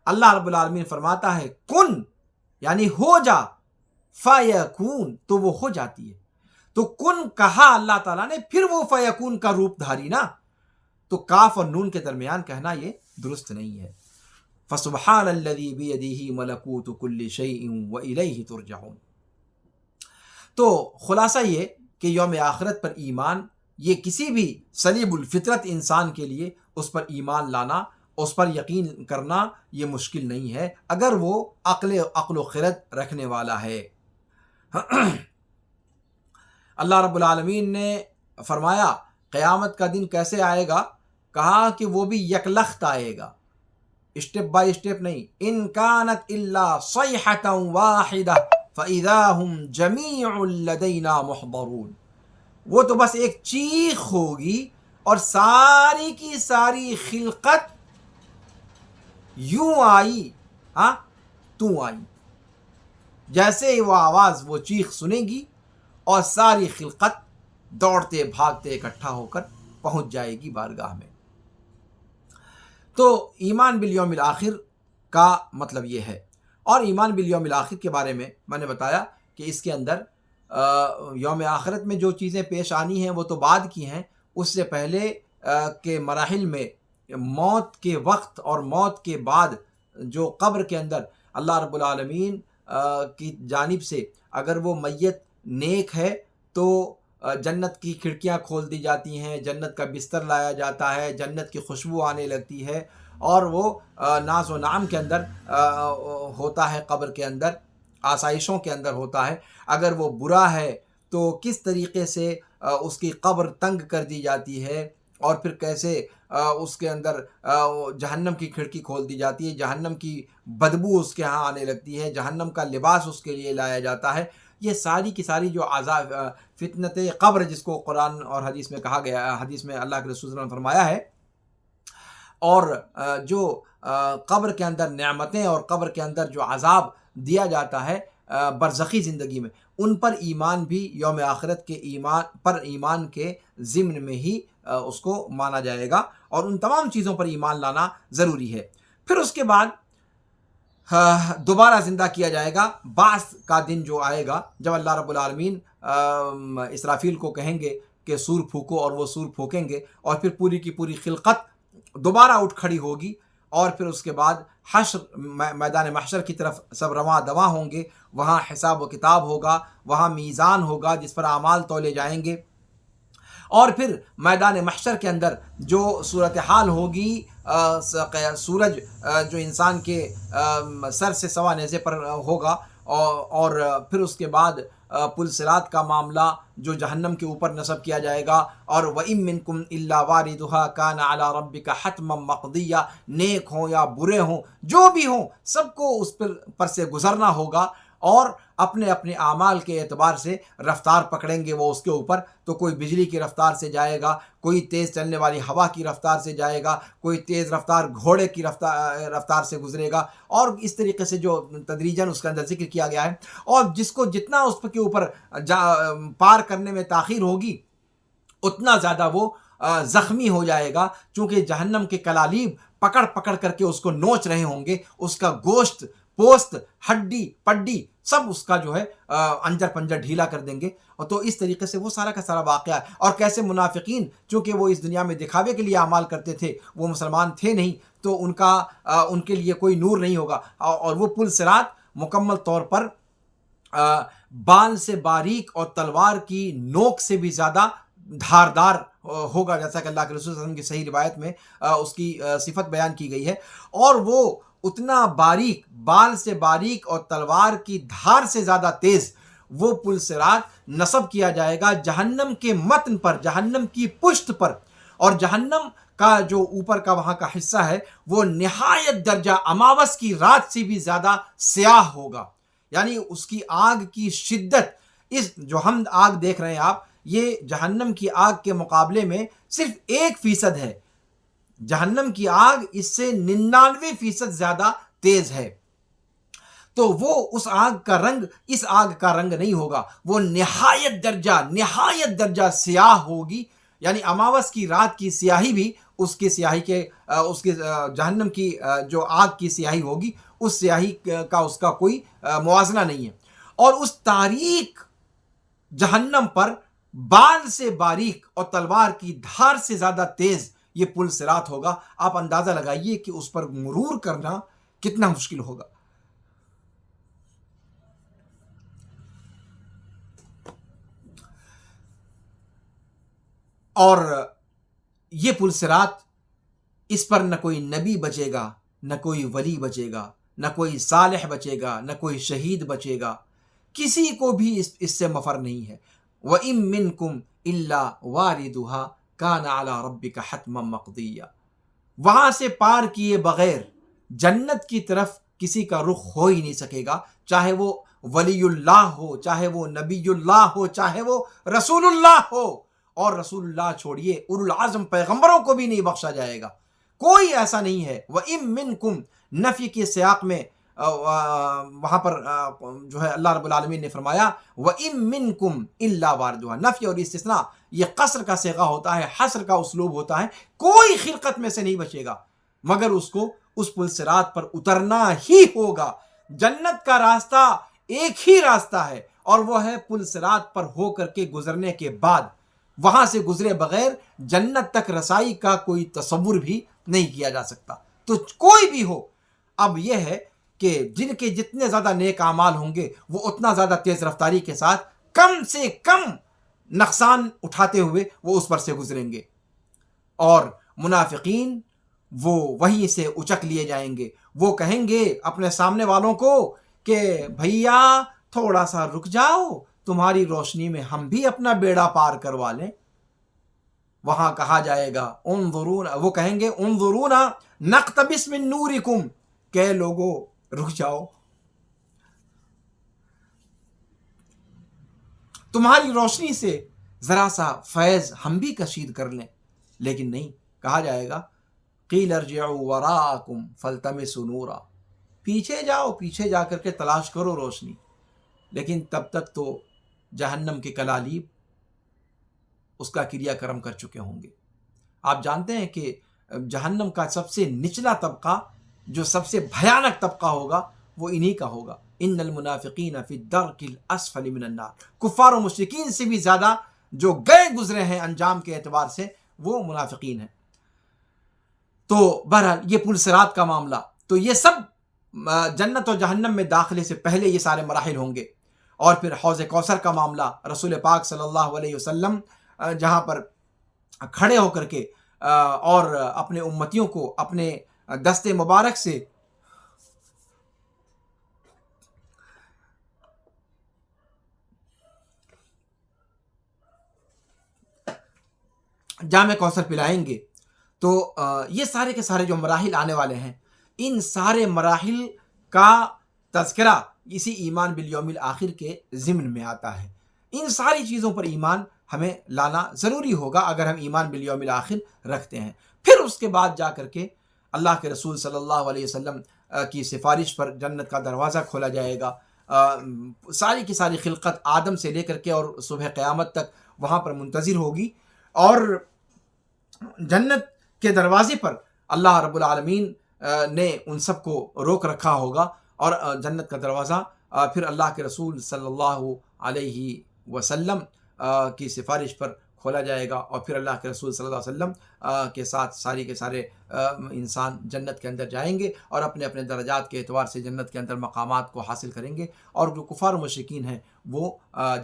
اللہ رب العالمین فرماتا ہے کن یعنی ہو جا، فیکون تو وہ ہو جاتی ہے۔ تو کن کہا اللہ تعالیٰ نے، پھر وہ فیکون کا روپ دھاری نا، تو کاف اور نون کے درمیان کہنا یہ درست نہیں ہے۔ فسبحان الذی بیدہ ملکوت کل شیء والیہ ترجعون۔ تو خلاصہ یہ کہ یوم آخرت پر ایمان، یہ کسی بھی سلیب الفطرت انسان کے لیے اس پر ایمان لانا، اس پر یقین کرنا یہ مشکل نہیں ہے اگر وہ عقل و خرد رکھنے والا ہے۔ اللہ رب العالمین نے فرمایا قیامت کا دن کیسے آئے گا، کہا کہ وہ بھی یکلخت آئے گا، اسٹیپ بائی اسٹیپ نہیں۔ ان کانت الا صیحۃ واحدہ فاذا ہم جمیع لدینا محضرون۔ وہ تو بس ایک چیخ ہوگی اور ساری کی ساری خلقت یوں آئی، ہاں تو آئی، جیسے وہ آواز، وہ چیخ سنے گی اور ساری خلقت دوڑتے بھاگتے اکٹھا ہو کر پہنچ جائے گی بارگاہ میں۔ تو ایمان بالیوم الآخر کا مطلب یہ ہے۔ اور ایمان بالیوم الآخر کے بارے میں نے بتایا کہ اس کے اندر یوم آخرت میں جو چیزیں پیش آنی ہیں وہ تو بعد کی ہیں، اس سے پہلے کے مراحل میں موت کے وقت اور موت کے بعد جو قبر کے اندر اللہ رب العالمین کی جانب سے اگر وہ میت نیک ہے تو جنت کی کھڑکیاں کھول دی جاتی ہیں، جنت کا بستر لایا جاتا ہے، جنت کی خوشبو آنے لگتی ہے اور وہ ناز و نعم کے اندر ہوتا ہے، قبر کے اندر آسائشوں کے اندر ہوتا ہے۔ اگر وہ برا ہے تو کس طریقے سے اس کی قبر تنگ کر دی جاتی ہے اور پھر کیسے اس کے اندر جہنم کی کھڑکی کھول دی جاتی ہے، جہنم کی بدبو اس کے ہاں آنے لگتی ہے، جہنم کا لباس اس کے لیے لایا جاتا ہے۔ یہ ساری کی ساری جو عذاب فتنت قبر جس کو قرآن اور حدیث میں کہا گیا، حدیث میں اللہ کے رسول صلی اللہ علیہ وسلم نے فرمایا ہے، اور جو قبر کے اندر نعمتیں اور قبر کے اندر جو عذاب دیا جاتا ہے برزخی زندگی میں، ان پر ایمان بھی یوم آخرت کے ایمان کے ضمن میں ہی اس کو مانا جائے گا، اور ان تمام چیزوں پر ایمان لانا ضروری ہے۔ پھر اس کے بعد دوبارہ زندہ کیا جائے گا، بعث کا دن جو آئے گا، جب اللہ رب العالمین اسرافیل کو کہیں گے کہ سور پھونکو، اور وہ سور پھونکیں گے اور پھر پوری کی پوری خلقت دوبارہ اٹھ کھڑی ہوگی، اور پھر اس کے بعد حشر، میدان محشر کی طرف سب رواں دواں ہوں گے، وہاں حساب و کتاب ہوگا، وہاں میزان ہوگا جس پر اعمال تولے جائیں گے، اور پھر میدان محشر کے اندر جو صورتحال ہوگی، سورج جو انسان کے سر سے سوا نیزے پر ہوگا، اور پھر اس کے بعد پل صراط کا معاملہ جو جہنم کے اوپر نصب کیا جائے گا، اور وَإِن مِّنكُمْ إِلَّا وَارِدُهَا كَانَ عَلَىٰ رَبِّكَ حَتْمًا مَّقْضِيًّا، نیک ہوں یا برے ہوں، جو بھی ہوں، سب کو اس پر سے گزرنا ہوگا، اور اپنے اپنے اعمال کے اعتبار سے رفتار پکڑیں گے وہ اس کے اوپر۔ تو کوئی بجلی کی رفتار سے جائے گا، کوئی تیز چلنے والی ہوا کی رفتار سے جائے گا، کوئی تیز رفتار گھوڑے کی رفتار سے گزرے گا، اور اس طریقے سے جو تدریجاً اس کے اندر ذکر کیا گیا ہے۔ اور جس کو جتنا اس کے اوپر پار کرنے میں تاخیر ہوگی اتنا زیادہ وہ زخمی ہو جائے گا، چونکہ جہنم کے کلالیب پکڑ پکڑ کر کے اس کو نوچ رہے ہوں گے، اس کا گوشت، پوست، ہڈی پڈی سب اس کا جو ہے انجر پنجر ڈھیلا کر دیں گے۔ اور تو اس طریقے سے وہ سارا کا سارا واقعہ ہے۔ اور کیسے منافقین، چونکہ وہ اس دنیا میں دکھاوے کے لیے اعمال کرتے تھے، وہ مسلمان تھے نہیں، تو ان کے لیے کوئی نور نہیں ہوگا، اور وہ پل صراط مکمل طور پر بال سے باریک اور تلوار کی نوک سے بھی زیادہ دھاردار ہوگا، جیسا کہ اللہ کے رسول صلی اللہ علیہ وسلم کی صحیح روایت میں اس کی صفت بیان کی گئی ہے. اور وہ اتنا باریک، بال سے باریک اور تلوار کی دھار سے زیادہ تیز وہ پل صراط نصب کیا جائے گا جہنم کے متن پر، جہنم کی پشت پر. اور جہنم کا جو اوپر کا وہاں کا حصہ ہے وہ نہایت درجہ اماوس کی رات سے بھی زیادہ سیاہ ہوگا. یعنی اس کی آگ کی شدت، اس جو ہم آگ دیکھ رہے ہیں آپ، یہ جہنم کی آگ کے مقابلے میں صرف 1% ہے. جہنم کی آگ اس سے 99% زیادہ تیز ہے. تو وہ اس آگ کا رنگ اس آگ کا رنگ نہیں ہوگا، وہ نہایت درجہ سیاہ ہوگی. یعنی اماوس کی رات کی سیاہی بھی اس کے جہنم کی جو آگ کی سیاہی ہوگی اس سیاہی کا اس کا کوئی موازنہ نہیں ہے. اور اس تاریک جہنم پر بال سے باریک اور تلوار کی دھار سے زیادہ تیز یہ پل صراط ہوگا. آپ اندازہ لگائیے کہ اس پر مرور کرنا کتنا مشکل ہوگا. اور یہ پل صراط، اس پر نہ کوئی نبی بچے گا، نہ کوئی ولی بچے گا، نہ کوئی صالح بچے گا، نہ کوئی شہید بچے گا. کسی کو بھی اس سے مفر نہیں ہے. وَإِن مِّنكُمْ إِلَّا وَارِدُهَا كَانَ عَلَى رَبِّكَ حَتْمًا مَقْضِيًّا. وہاں سے پار کیے بغیر جنت کی طرف کسی کا رخ ہو ہی نہیں سکے گا، چاہے وہ ولی اللہ ہو، چاہے وہ نبی اللہ ہو، چاہے وہ رسول اللہ ہو. اور رسول اللہ چھوڑیے، اولو العزم پیغمبروں کو بھی نہیں بخشا جائے گا. کوئی ایسا نہیں ہے. وَإِن مِّنكُمْ نفی کے سیاق میں وہاں پر جو ہے اللہ رب العالمین نے فرمایا وَإِن مِّنكُمْ إِلَّا وَارِدُهَا. نفی اور استثناء یہ قصر کا صیغہ ہوتا ہے، حصر کا اسلوب ہوتا ہے. کوئی خلقت میں سے نہیں بچے گا مگر اس کو اس پل صراط پر اترنا ہی ہوگا. جنت کا راستہ ایک ہی راستہ ہے اور وہ ہے پل صراط پر ہو کر کے گزرنے کے بعد. وہاں سے گزرے بغیر جنت تک رسائی کا کوئی تصور بھی نہیں کیا جا سکتا. تو کوئی بھی ہو، اب یہ ہے کہ جن کے جتنے زیادہ نیک اعمال ہوں گے وہ اتنا زیادہ تیز رفتاری کے ساتھ کم سے کم نقصان اٹھاتے ہوئے وہ اس پر سے گزریں گے. اور منافقین وہ وہیں سے اچک لیے جائیں گے. وہ کہیں گے اپنے سامنے والوں کو کہ بھیا تھوڑا سا رک جاؤ، تمہاری روشنی میں ہم بھی اپنا بیڑا پار کروا لیں. وہاں کہا جائے گا انظرونا، وہ کہیں گے انظرونا نقتبس من نورکم، کہ لوگو رک جاؤ، تمہاری روشنی سے ذرا سا فیض ہم بھی کشید کر لیں. لیکن نہیں، کہا جائے گا قیل ارجعوا وراءکم فالتمسوا نورا، پیچھے جاؤ، پیچھے جا کر کے تلاش کرو روشنی. لیکن تب تک تو جہنم کے کلالیب اس کا کریا کرم کر چکے ہوں گے. آپ جانتے ہیں کہ جہنم کا سب سے نچلا طبقہ، جو سب سے بھیانک طبقہ ہوگا، وہ انہی کا ہوگا. ان المنافقین فی الدرک الاسفل من النار. کفار و مشرکین سے بھی زیادہ جو گئے گزرے ہیں انجام کے اعتبار سے وہ منافقین ہیں. تو بہرحال یہ پل صراط کا معاملہ، تو یہ سب جنت و جہنم میں داخلے سے پہلے یہ سارے مراحل ہوں گے. اور پھر حوض کوثر کا معاملہ، رسول پاک صلی اللہ علیہ وسلم جہاں پر کھڑے ہو کر کے اور اپنے امتیوں کو اپنے دست مبارک سے جام کوثر پلائیں گے. تو یہ سارے کے سارے جو مراحل آنے والے ہیں، ان سارے مراحل کا تذکرہ اسی ایمان بالیوم الآخر کے ضمن میں آتا ہے. ان ساری چیزوں پر ایمان ہمیں لانا ضروری ہوگا اگر ہم ایمان بالیوم الآخر رکھتے ہیں. پھر اس کے بعد جا کر کے اللہ کے رسول صلی اللہ علیہ وسلم کی سفارش پر جنت کا دروازہ کھولا جائے گا. ساری کی ساری خلقت آدم سے لے کر کے اور صبح قیامت تک وہاں پر منتظر ہوگی. اور جنت کے دروازے پر اللہ رب العالمین نے ان سب کو روک رکھا ہوگا اور جنت کا دروازہ پھر اللہ کے رسول صلی اللہ علیہ وسلم کی سفارش پر کھولا جائے گا، اور پھر اللہ کے رسول صلی اللہ علیہ وسلم کے ساتھ ساری کے سارے انسان جنت کے اندر جائیں گے اور اپنے اپنے درجات کے اعتبار سے جنت کے اندر مقامات کو حاصل کریں گے، اور جو کفار و مشرکین ہیں وہ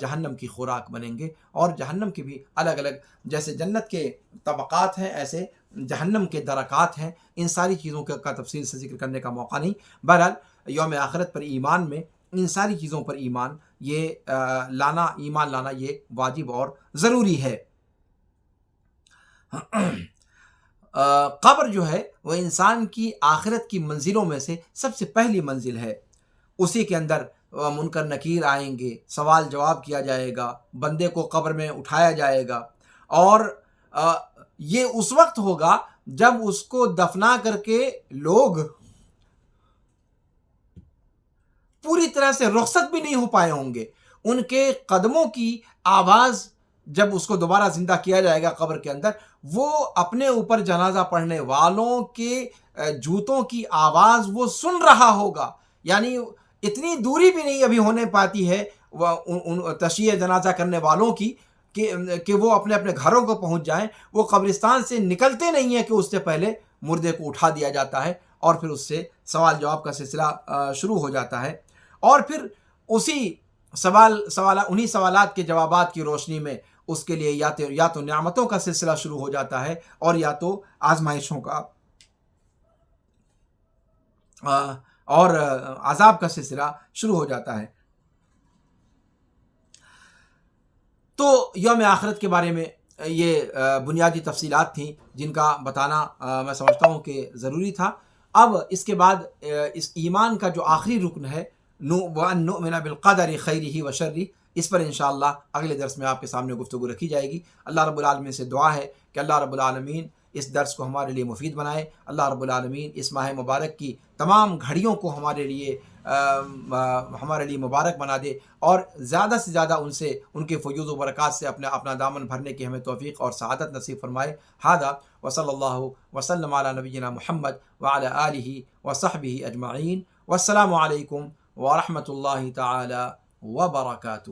جہنم کی خوراک بنیں گے۔ اور جہنم کی بھی الگ الگ، جیسے جنت کے طبقات ہیں ایسے جہنم کے درکات ہیں۔ ان ساری چیزوں کا تفصیل سے ذکر کرنے کا موقع نہیں۔ بہرحال یوم آخرت پر ایمان میں ان ساری چیزوں پر ایمان لانا یہ واجب اور ضروری ہے۔ قبر جو ہے وہ انسان کی آخرت کی منزلوں میں سے سب سے پہلی منزل ہے۔ اسی کے اندر منکر نکیر آئیں گے، سوال جواب کیا جائے گا، بندے کو قبر میں اٹھایا جائے گا، اور یہ اس وقت ہوگا جب اس کو دفنا کر کے لوگ پوری طرح سے رخصت بھی نہیں ہو پائے ہوں گے۔ ان کے قدموں کی آواز جب اس کو دوبارہ زندہ کیا جائے گا قبر کے اندر، وہ اپنے اوپر جنازہ پڑھنے والوں کے جوتوں کی آواز وہ سن رہا ہوگا۔ یعنی اتنی دوری بھی نہیں ابھی ہونے پاتی ہے تشییع جنازہ کرنے والوں کی کہ وہ اپنے اپنے گھروں کو پہنچ جائیں۔ وہ قبرستان سے نکلتے نہیں ہیں کہ اس سے پہلے مردے کو اٹھا دیا جاتا ہے، اور پھر اس سے سوال جواب کا سلسلہ شروع ہو جاتا ہے، اور پھر انہی سوالات کے جوابات کی روشنی میں اس کے لیے یا تو نعمتوں کا سلسلہ شروع ہو جاتا ہے، اور یا تو آزمائشوں کا اور عذاب کا سلسلہ شروع ہو جاتا ہے۔ تو یوم آخرت کے بارے میں یہ بنیادی تفصیلات تھیں جن کا بتانا میں سمجھتا ہوں کہ ضروری تھا۔ اب اس کے بعد اس ایمان کا جو آخری رکن ہے وَأَن نُؤْمِنَ بِالْقَدَرِ خَيْرِهِ وَشَرِّهِ، اس پر انشاءاللہ اگلے درس میں آپ کے سامنے گفتگو رکھی جائے گی۔ اللہ رب العالمین سے دعا ہے کہ اللہ رب العالمین اس درس کو ہمارے لیے مفید بنائے۔ اللہ رب العالمین اس ماہ مبارک کی تمام گھڑیوں کو ہمارے لیے مبارک بنا دے، اور زیادہ سے زیادہ ان کے فیوض و برکات سے اپنا دامن بھرنے کی ہمیں توفیق اور سعادت نصیب فرمائے۔ ھذا وصلی اللہ وسلم علی نبینا محمد وعلی آلہ وصحبہ اجمعین، والسلام علیکم ورحمۃ اللہ تعالی وبرکاتہ۔